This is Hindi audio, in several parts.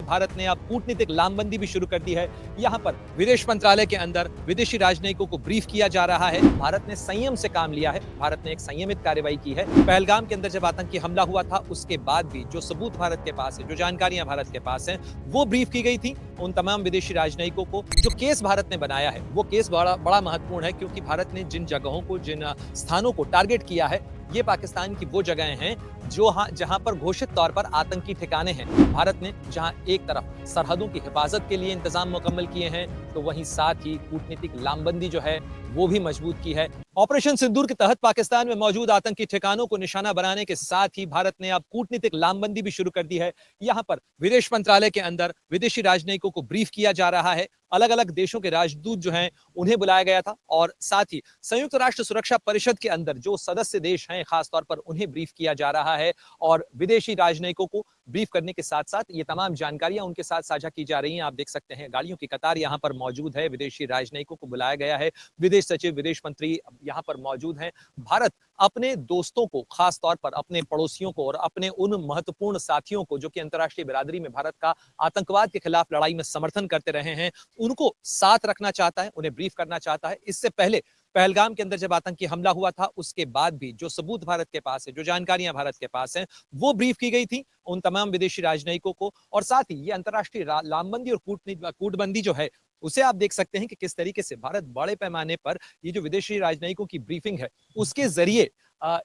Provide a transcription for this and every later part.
भारत ने अब कूटनीतिक लामबंदी भी शुरू कर दी है। यहाँ पर विदेश मंत्रालय के अंदर विदेशी राजनयिकों को ब्रीफ किया जा रहा है। भारत ने संयम से काम लिया है, भारत ने एक संयमित कार्रवाई की है। पहलगाम के अंदर जब आतंकी हमला हुआ था उसके बाद भी जो सबूत भारत के पास है, जो जानकारियां भारत के पास हैं, वो ब्रीफ की गई थी उन तमाम विदेशी राजनयिकों को। जो केस भारत ने बनाया है वो केस बड़ा महत्वपूर्ण है, क्योंकि भारत ने जिन जगहों को, जिन स्थानों को टारगेट किया है, ये पाकिस्तान की वो जगहें हैं जहां पर घोषित तौर पर आतंकी ठिकाने हैं। भारत ने जहां एक तरफ सरहदों की हिफाजत के लिए इंतजाम मुकम्मल किए हैं, तो वहीं साथ ही कूटनीतिक लामबंदी जो है वो भी मजबूत की है। ऑपरेशन सिंदूर के तहत पाकिस्तान में मौजूद आतंकी ठिकानों को निशाना बनाने के साथ ही भारत ने अब कूटनीतिक लामबंदी भी शुरू कर दी है। यहाँ पर विदेश मंत्रालय के अंदर विदेशी राजनयिकों को ब्रीफ किया जा रहा है। अलग अलग देशों के राजदूत जो हैं उन्हें बुलाया गया था, और साथ ही संयुक्त राष्ट्र सुरक्षा परिषद के अंदर जो सदस्य देश हैं खासतौर पर उन्हें ब्रीफ किया जा रहा है। और विदेशी राजनयिकों को ब्रीफ करने के साथ साथ ये तमाम जानकारियां उनके साथ साझा की जा रही हैं। आप देख सकते हैं गाड़ियों की कतार यहाँ पर मौजूद है, विदेशी राजनयिकों को बुलाया गया है, विदेश सचिव, विदेश मंत्री यहाँ पर मौजूद हैं। भारत अपने दोस्तों को, खास तौर पर अपने पड़ोसियों को और अपने उन महत्वपूर्ण साथियों को जो कि अंतर्राष्ट्रीय बिरादरी में भारत का आतंकवाद के खिलाफ लड़ाई में समर्थन करते रहे हैं, उनको साथ रखना चाहता है, उन्हें ब्रीफ करना चाहता है। इससे पहले पहलगाम के अंदर जब आतंकी हमला हुआ था उसके बाद भी जो सबूत भारत के पास है, जो जानकारियां भारत के पास हैं, वो ब्रीफ की गई थी उन तमाम विदेशी राजनयिकों को। और साथ ही ये अंतर्राष्ट्रीय लामबंदी और कूटबंदी जो है उसे आप देख सकते हैं कि किस तरीके से भारत बड़े पैमाने पर ये जो विदेशी राजनयिकों की ब्रीफिंग है उसके जरिए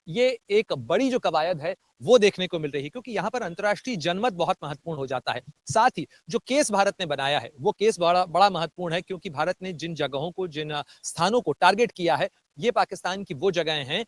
ये एक बड़ी जो कवायद है वो देखने को मिल रही है, क्योंकि यहाँ पर अंतर्राष्ट्रीय जनमत बहुत महत्वपूर्ण हो जाता है। साथ ही जो केस भारत ने बनाया है वो केस बड़ा महत्वपूर्ण है, क्योंकि भारत ने जिन जगहों को, जिन स्थानों को टारगेट किया है, ये पाकिस्तान की वो जगहें हैं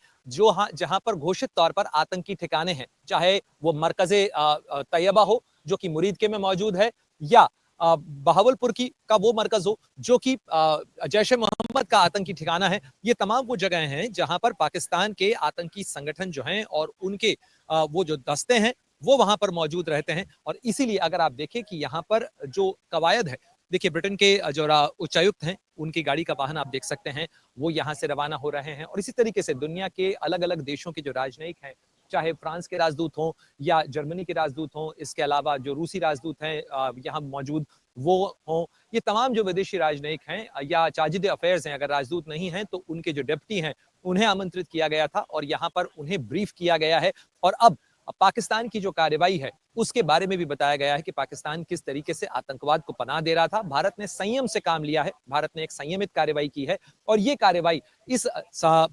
जहां पर घोषित तौर पर आतंकी ठिकाने हैं, चाहे वो मरकजे तैयबा हो जो कि मुरीदके में मौजूद है, या बहावलपुर का वो मरकज हो जो कि जैश ए मोहम्मद का आतंकी ठिकाना है। ये तमाम वो जगह हैं जहां पर पाकिस्तान के आतंकी संगठन जो हैं और उनके वो जो दस्ते हैं वो वहां पर मौजूद रहते हैं। और इसीलिए अगर आप देखें कि यहाँ पर जो कवायद है, देखिए ब्रिटेन के जो उच्चायुक्त हैं उनकी गाड़ी का वाहन आप देख सकते हैं, वो यहाँ से रवाना हो रहे हैं। और इसी तरीके से दुनिया के अलग अलग देशों के जो राजनयिक हैं, चाहे फ्रांस के राजदूत हों या जर्मनी के राजदूत हों, इसके अलावा जो रूसी राजदूत हैं यहाँ मौजूद वो हों, ये तमाम जो विदेशी राजनयिक हैं या चार्जिद अफेयर्स हैं, अगर राजदूत नहीं हैं तो उनके जो डिप्टी हैं उन्हें आमंत्रित किया गया था और यहाँ पर उन्हें ब्रीफ किया गया है। और अब पाकिस्तान की जो कार्रवाई है उसके बारे में भी बताया गया है कि पाकिस्तान किस तरीके से आतंकवाद को पनाह दे रहा था। भारत ने संयम से काम लिया है, भारत ने एक संयमित कार्रवाई की है, और ये कार्रवाई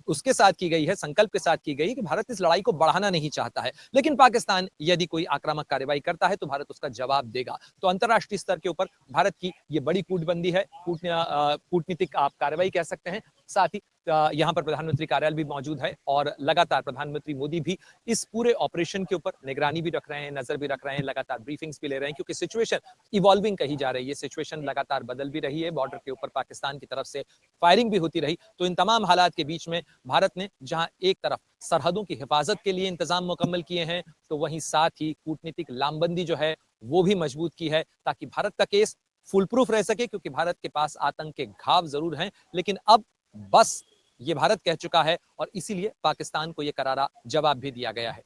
उसके साथ की गई है, संकल्प के साथ की गई कि भारत इस लड़ाई को बढ़ाना नहीं चाहता है, लेकिन पाकिस्तान यदि कोई आक्रामक कार्रवाई करता है तो भारत उसका जवाब देगा। तो अंतर्राष्ट्रीय स्तर के ऊपर भारत की ये बड़ी कूटबंदी है, कूटनीतिक आप कार्रवाई कह सकते हैं। साथ ही यहाँ पर प्रधानमंत्री कार्यालय भी मौजूद है और लगातार प्रधानमंत्री मोदी भी इस पूरे ऑपरेशन के ऊपर निगरानी भी रख रहे हैं, नजर भी रख रहे हैं, लगातार ब्रीफिंग्स भी ले रहे हैं, क्योंकि सिचुएशन इवॉल्विंग कही जा रही है, सिचुएशन लगातार बदल भी रही है, बॉर्डर के ऊपर पाकिस्तान की तरफ से फायरिंग भी होती रही। तो इन तमाम हालात के बीच में भारत ने जहां एक तरफ सरहदों की हिफाजत के लिए इंतजाम मुकम्मल किए हैं, तो वहीं साथ ही कूटनीतिक लामबंदी जो है वो भी मजबूत की है, ताकि भारत का केस फुल प्रूफ रह सके। क्योंकि भारत के पास आतंक के घाव जरूर हैं, लेकिन अब बस ये भारत कह चुका है और इसीलिए पाकिस्तान को ये करारा जवाब भी दिया गया है।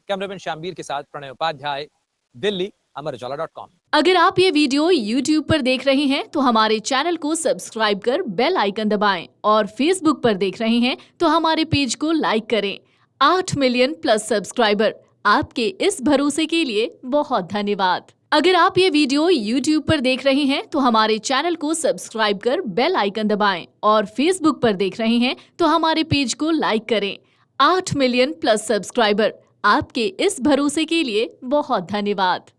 कैमरामैन श्यामवीर के साथ प्रणय उपाध्याय, दिल्ली, अमरउजाला.com। अगर आप ये वीडियो YouTube पर देख रहे हैं तो हमारे चैनल को सब्सक्राइब कर बेल आइकन दबाएं, और Facebook पर देख रहे हैं तो हमारे पेज को लाइक करें। 8 मिलियन प्लस सब्सक्राइबर, आपके इस भरोसे के लिए बहुत धन्यवाद। अगर आप ये वीडियो YouTube पर देख रहे हैं तो हमारे चैनल को सब्सक्राइब कर बेल आइकन दबाएं, और Facebook पर देख रहे हैं तो हमारे पेज को लाइक करें। 8 मिलियन प्लस सब्सक्राइबर, आपके इस भरोसे के लिए बहुत धन्यवाद।